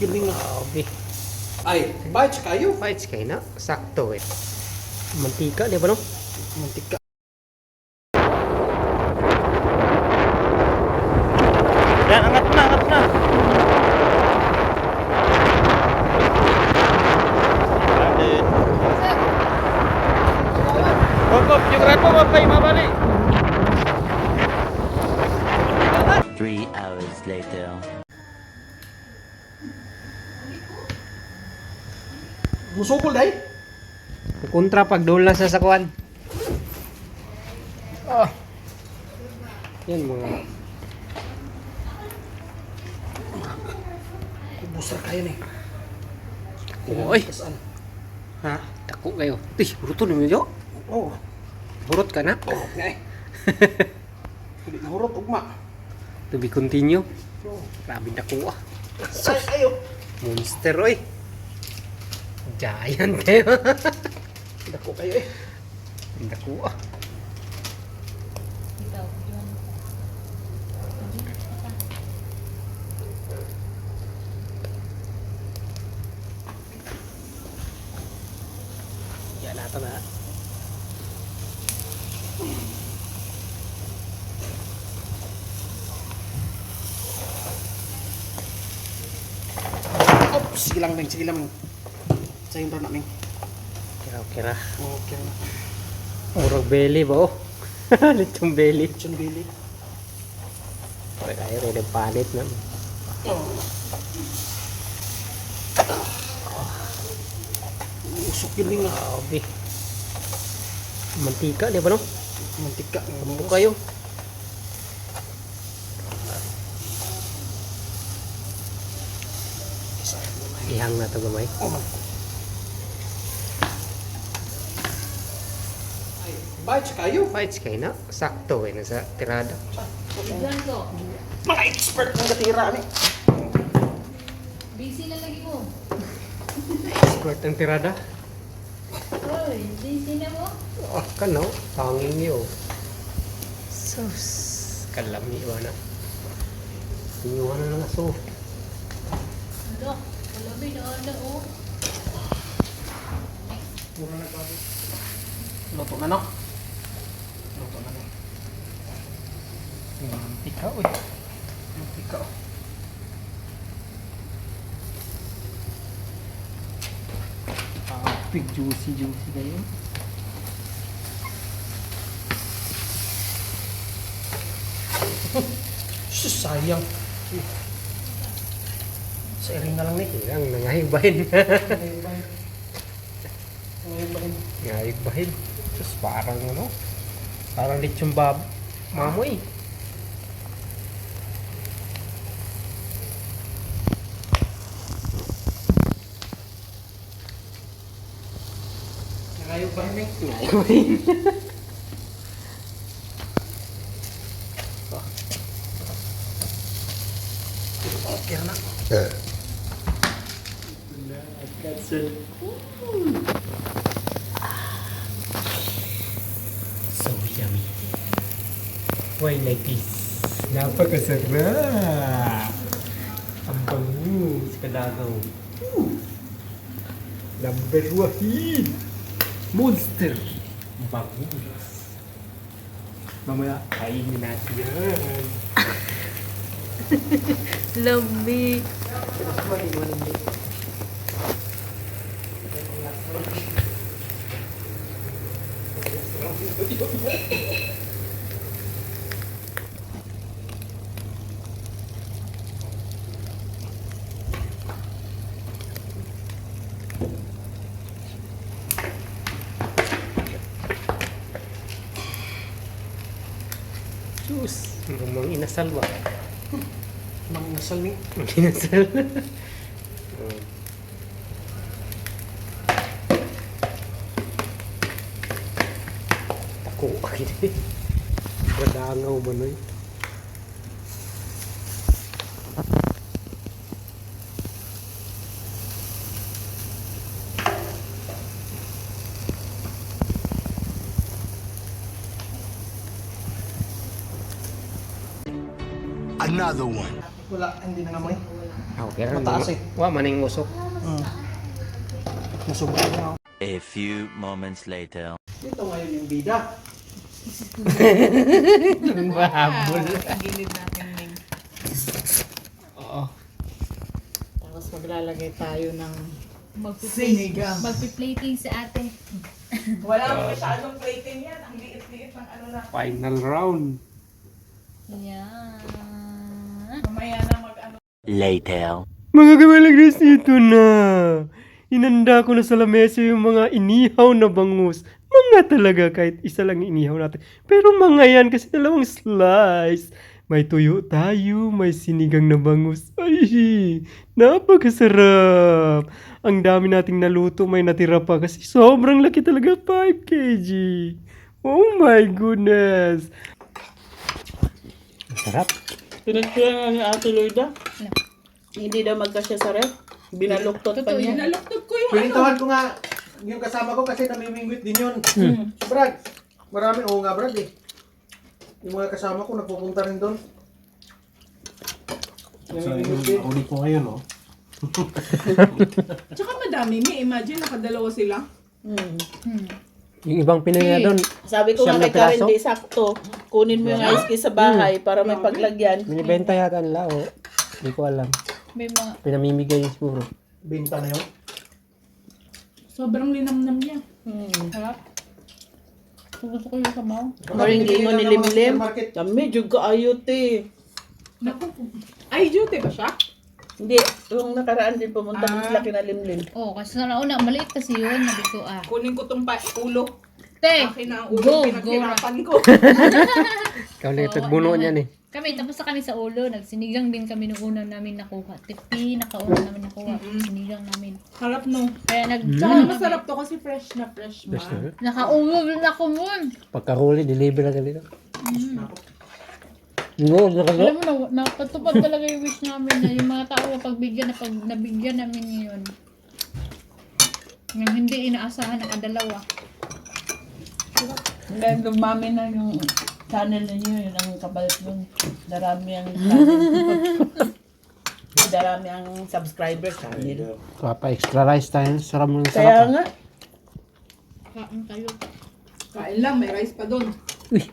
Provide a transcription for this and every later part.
Giling na. Grabe. Ay, bites kayo. Bites kayo na. Sakto eh. Mantika, di ba no? Mantika. Yan, angat na, angat na. Hop, yung rat mo, mabay, mabali. 3 hours later. Musukol day. Kontra pag doon sa sakuan. Ah. Yan mga. Kubusar kayo ni. Oy. Kasaan? Ha? Dako kayo. Tih, buruto ni mo. Oh. Burot ka na. Oh, ngay. Hindi nahurot ugma. To be continue. Oh. Grabe dako ah. Ay, ayo. Monster oy. Giant eh. Dako kayo eh. Dako ah. Yan nato na. Oh, sige lang, Ming. Sige lang, Ming. Sa'yo na namin. Kira-kira. Okay na. Murag belly ba oh. Litong belly. Lechon Billy. Pwede tayo rin palit na. Oh. Usok giling na. Grabe. Mantika, di ba no? Mantika. Ito kayo. Ihang na ito gamay. Oh. Ay, bites kayo. Bites kayo na. Sakto eh. Nasa tirada. Mga expert ng gatira ni. Busy na lagi mo. Expert ang tirada. Oy, busy na mo? Oh, kano. Tanging niyo. Sus. Kalami ba na. Inyuhan na lang aso. Ano? Malami na ano oh. Puro na bago. Luto na no? Luto na no. Mantika uy. Mantika. Big juicy kayo. Sus, sayang. Sa iring na lang ni. Ilang nangahigbahin. Ngayon ba yun? Nangahigbahin. Sus, parang ano. Parang lechong mamoy. Ngayon ba yun? Nangahigbahin. Okay na. So yummy. Why like this? Napakasarap. Ang bangus kalagaw. Number one. Monster. Bangus. Mamaya kainin natin yan. Lambi. Sus. Mang inasal ba? Mang nasal ni. Mang inasal. Ako. Gadangaw ba nun? Another one. Wala, hindi na naman. Okay ra. Mataas eh. Wa maning usok. Masubra na ako. A few moments later. Dito ngayon yung bida. Bahabol. Gilid natin Ning. Oo. Tapos maglalagay tayo ng Sinigang. Magpi-plating si ate. wala masyadong plating yan. Ang liit-liit ng ano na. Final round. Yan. Mamaya na mag-ano. Later. Mga kamalagres, ito na. Inanda ko na sa lamesa yung mga inihaw na bangus. Mga talaga kahit isa lang inihaw natin. Pero mga yan kasi dalawang slice. May tuyo tayo, may sinigang na bangus. Ay, napakasarap. Ang dami nating naluto, may natira pa kasi sobrang laki talaga, 5 kg. Oh my goodness. Sarap. Pinagkira nga ni Ate Loida. Hindi daw magkasya sa ref. Binaluktot pa Totoo niya. yun. Binaluktot ko yung Pinintahan ko nga yung kasama ko kasi namimingwit din yun. Brad, marami. Oo nga Brad eh. Yung mga kasama ko nagpupunta rin doon. Namimingwit din. Ulit ko ngayon oh. Tsaka madami mi, imagine nakadalawa sila. Yung ibang Pinoy na doon, Sabi ko Siyam nga na kay Karen, piraso? di sakto. Kunin mo yung ice cream sa bahay para may paglagyan. binibenta yata nila o hindi ko alam. May mga... Pinamimigay yun siguro. Binta na yun. Sobrang linamnam niya. Harap. Gusto ko yung kamaw. Maringgi mo ni Limlim. Market. Kami, jug ka ayot eh. Naku, ay duty ba siya? Hindi, yung nakaraan din pumunta ng sila kina Limlim. Oo, kasi sa nauna, maliit kasi yun. Nabi ko, Kunin ko tong ulo. Te, Akin na ang go, ulo, go. pinaghirapan ko. Ikaw lang yung tagbuno niyan eh. Kami, tapos sa kami sa ulo, nagsinigang din kami nung una namin nakuha. Tipi, nakauna namin nakuha. Sinigang namin. Harap no. Kaya Tsaka masarap to kasi fresh na fresh ma. nakaulo din ako mun. Pagkahuli, deliver na dito. No, Alam mo na, napatupad talaga yung wish namin na yung mga tao pagbigyan na pag nabigyan namin ngayon. Yung hindi inaasahan nakadalawa. Ngayon dumami na yung channel ninyo, yun ang kabalit nun. Darami ang channel. Darami ang subscriber channel. Pa extra rice tayo. Sarap mo ng Kaya sarap. nga, Kain kayo. Kain lang, may rice pa doon. Uy,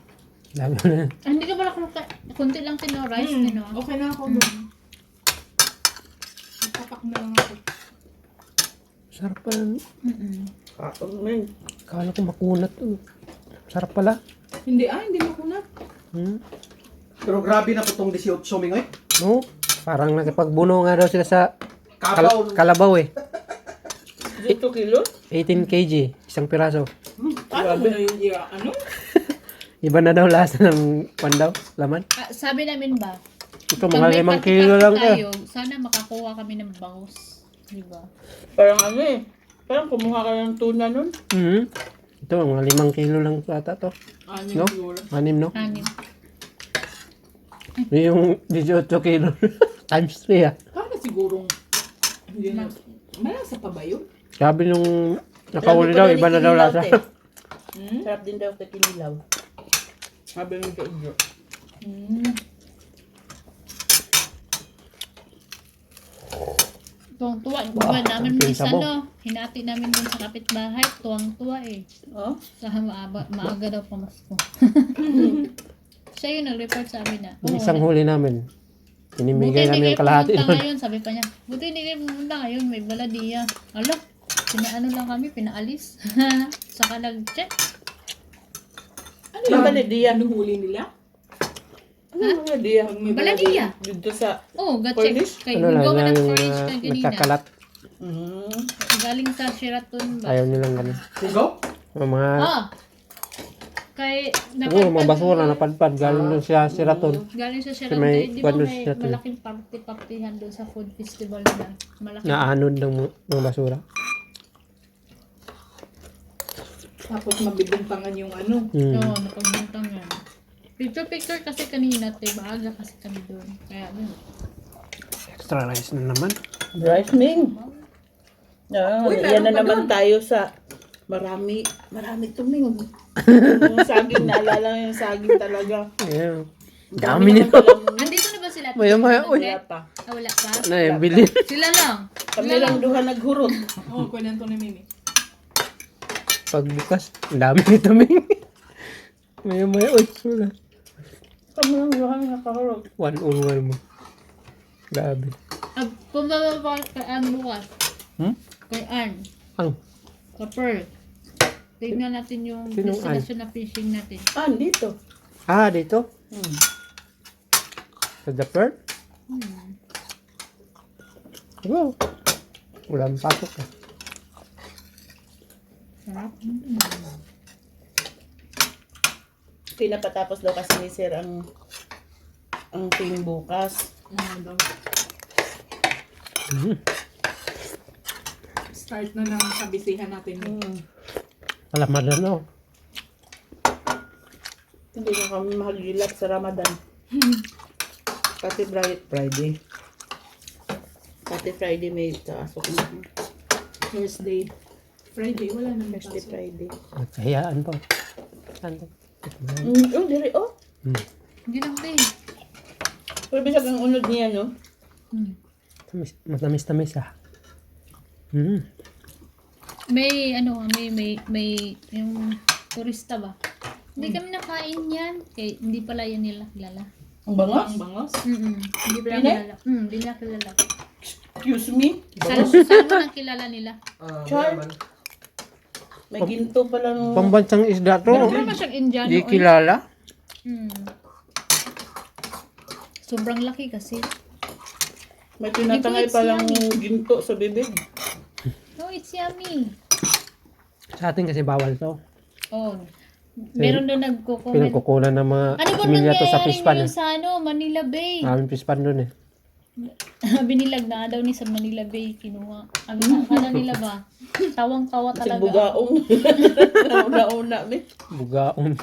dami mo na. Hindi ka pala kunti lang tino rice tino. Okay na ako doon. Ipapak na lang ako. Sarap pala. man. Kala ko makunat. Sarap pala. Hindi makunat. Pero grabe na po itong 18 mingoy. No? Parang nakipagbuno nga daw sila sa Kapaw. kalabaw eh. 2 kilo? 18 kg, isang piraso. Ano mo na yung ano? Iba na daw lasa ng pandaw, laman. Sabi namin ba, Ito mga 5 kilo lang tayo, to. sana makakuha kami ng bangus. Diba? Parang ano eh. Parang kumuha ka ng tuna nun. Ito, mga 5 kilo lang ata to. Ano No? siguro? 6 no? Anim. Yung 18 kilo. Times 3 ah. Paano sigurong hindi na. Malasa pa ba yun? Sabi nung nakahuli daw, iba na daw lasa. Sarap din daw sa kinilaw. Sabi ng kaidyo. Tuwang-tuwa. Wow, namin ang minsan, sabo. no? Hinati namin dun sa kapitbahay. Tuwang-tuwa eh. Oh? Sa maaga daw pamasko. Siya yung nag-report sa amin na. Yung isang huli namin, inimigay namin yung kalahati pumunta doon. ngayon, sabi pa niya. Buti hindi kayo pumunta ngayon, may baladiya. Ala, pinaano lang kami, pinaalis. Saka nag-check. Ano yung baladiya? Anong huli nila? Ano yung baladiya? Baladiya? Dito sa... Oh, ga-check. Cornish? Kay Ano lang, gawa ng yung Cornish na kanina. nagkakalat. Galing sa Sheraton ba? Ayaw nilang ganun. Pugaw? Yung mga, Ah! Kay, siguro mga basura napadpad, galing doon siya Sheraton. Galing sa Sheraton. may Di ba kwento may siya to. malaking party-partihan doon sa food festival nila? Malaki. Naanod ng mga basura. Tapos mabibintangan yung ano. Oo, napagbintang yan. Picture-picture kasi kanina, te. Maaga kasi kami doon. Kaya, Extra rice na naman. Rice Ming. Uy, Yan na meron pa naman doon. tayo sa... Marami tuming. Yung saging, naalala yung saging talaga. Yeah. Dami nito. andito na ba si sila? Maya-maya, uy. Wala pa. Ah, wala pa? Na yung bilin. Sila lang. Kami lang duha naghurot. Oo, kwento ni Mimi. Pagbukas, ang dami nito, Ming. Maya-maya, uy. Wala. Kami lang duha nakahurot. 101 mo. Grabe. Pumaba pa kay Ann bukas. Hmm? Kay Ann. Ang, Sa Pearl. Tignan natin yung Sinong destination na fishing natin. Dito. dito? Hmm. Sa the Pearl? Wow. Wala ang pasok eh. Sarap. Pinapatapos daw kasi ni Sir ang team bukas. Daw. Start na ng kabisihan natin. Alaman na, no? Hindi na kami mahagilap sa Ramadan. Kasi Friday. Pati Friday may kaasok na. Thursday. Friday, wala nang Thursday, pasok. Friday. Nagkahiyaan po. Saan to? Diri, oh. Hindi lang ba Pero bisag ang unod niya, no? Matamis-tamis ah. May yung turista ba? Hindi kami nakain yan. Eh, hindi pala yan nila kilala. Ang bangos? Ang bangos. Hindi pala Hindi? kilala. Hindi nila kilala. Excuse me? Saan ang kilala nila? Char? May ginto pa lang. Pambansang isda to. Pero naman siyang Indiano. Di kilala. Sobrang laki kasi. May tinatangay It's pa lang yummy. ginto sa bibig. Oh, it's yummy. Sa atin kasi bawal to. Oh. Meron doon nagko-comment. Pinagkukunan ng mga Ano ba similya to sa nangyayari Pispan ngayon eh. sa Manila Bay? Maraming Pispan doon eh. Binilag na daw ni sa Manila Bay kinuha. Ang akala nila ba? Tawang-tawa Kasi talaga. bugaong. Una-una, me. Bugaong.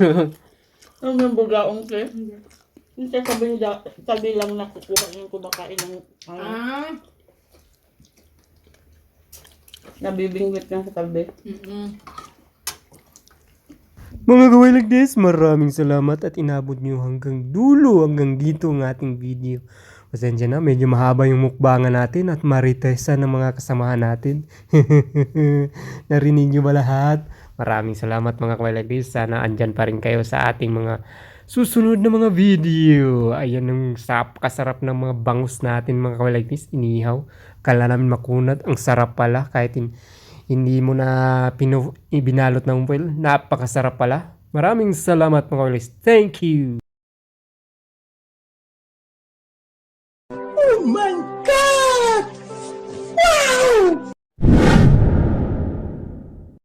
Ano yung bugaong, te? Yung sabi lang nakukuha yung kumakain ng nabibingwit na sa tabi. Mga gaway like this, maraming salamat at inabot nyo hanggang dulo, hanggang dito ang ating video. Pasensya na, medyo mahaba yung mukbangan natin at maritesa ng mga kasamahan natin. Narinig nyo ba lahat? Maraming salamat mga kaway like this. Sana andyan pa rin kayo sa ating mga susunod na mga video. Ayan ang kasarap ng mga bangus natin mga kaway like this. Inihaw. Kala namin makunat. Ang sarap pala kahit hindi mo na ibinalot ng foil. Napakasarap pala. Maraming salamat mga guys. Thank you. Man!